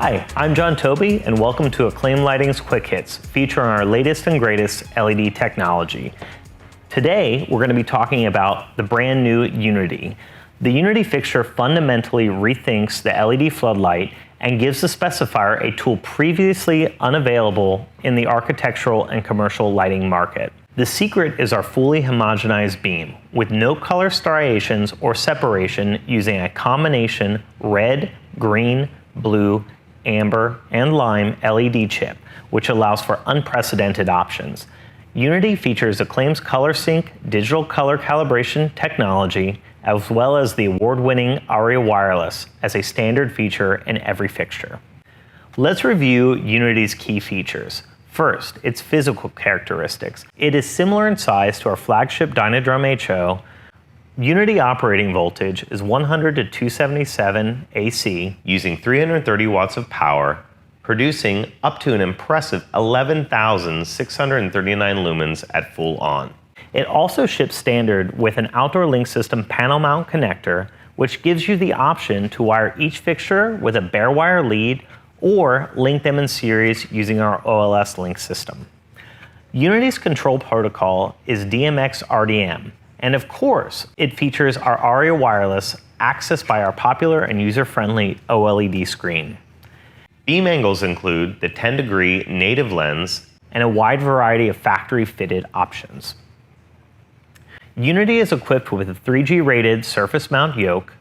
Hi, I'm John Toby, and welcome to Acclaim Lighting's Quick Hits, featuring our latest and greatest LED technology. Today, we're going to be talking about the brand new Unity. The Unity fixture fundamentally rethinks the LED floodlight and gives the specifier a tool previously unavailable in the architectural and commercial lighting market. The secret is our fully homogenized beam, with no color striations or separation, using a combination red, green, blue, amber, and lime LED chip, which allows for unprecedented options. Unity features Acclaim's ColorSync digital color calibration technology, as well as the award-winning Aria Wireless as a standard feature in every fixture. Let's review Unity's key features. First, its physical characteristics. It is similar in size to our flagship Dynadrum HO. Unity operating voltage is 100 to 277 AC, using 330 watts of power, producing up to an impressive 11,639 lumens at full on. It also ships standard with an outdoor link system panel mount connector, which gives you the option to wire each fixture with a bare wire lead or link them in series using our OLS link system. Unity's control protocol is DMX RDM, and of course, it features our Aria Wireless, accessed by our popular and user-friendly OLED screen. Beam angles include the 10-degree native lens and a wide variety of factory-fitted options. Unity is equipped with a 3G-rated surface mount yoke.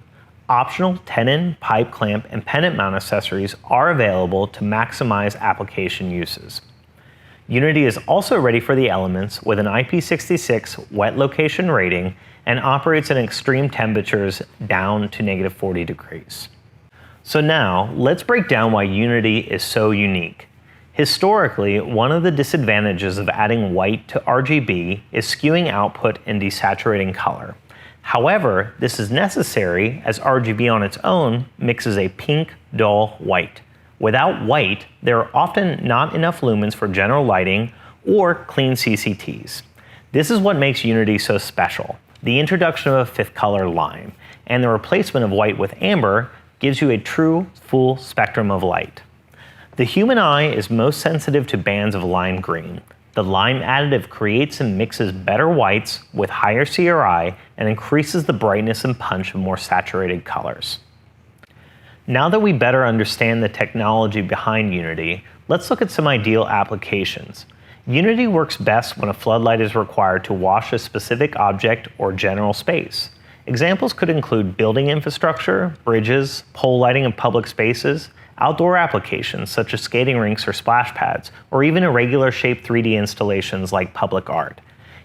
Optional tenon, pipe clamp, and pendant mount accessories are available to maximize application uses. Unity is also ready for the elements with an IP66 wet location rating and operates in extreme temperatures down to -40 degrees. So now, let's break down why Unity is so unique. Historically, one of the disadvantages of adding white to RGB is skewing output and desaturating color. However, this is necessary as RGB on its own mixes a pink, dull white. Without white, there are often not enough lumens for general lighting or clean CCTs. This is what makes Unity so special. The introduction of a fifth color, lime, and the replacement of white with amber gives you a true full spectrum of light. The human eye is most sensitive to bands of lime green. The lime additive creates and mixes better whites with higher CRI and increases the brightness and punch of more saturated colors. Now that we better understand the technology behind Unity, let's look at some ideal applications. Unity works best when a floodlight is required to wash a specific object or general space. Examples could include building infrastructure, bridges, pole lighting in public spaces, outdoor applications such as skating rinks or splash pads, or even irregular shaped 3D installations like public art.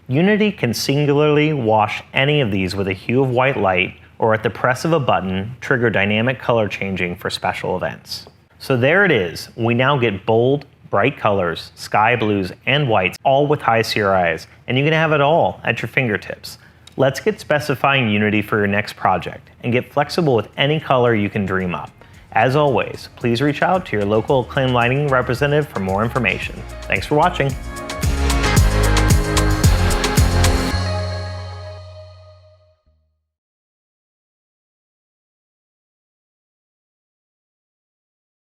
Unity can singularly wash any of these with a hue of white light, or at the press of a button, trigger dynamic color changing for special events. So there it is. We now get bold, bright colors, sky blues, and whites, all with high CRIs, and you can have it all at your fingertips. Let's get specifying Unity for your next project, and get flexible with any color you can dream up. As always, please reach out to your local Acclaim Lighting representative for more information. Thanks for watching.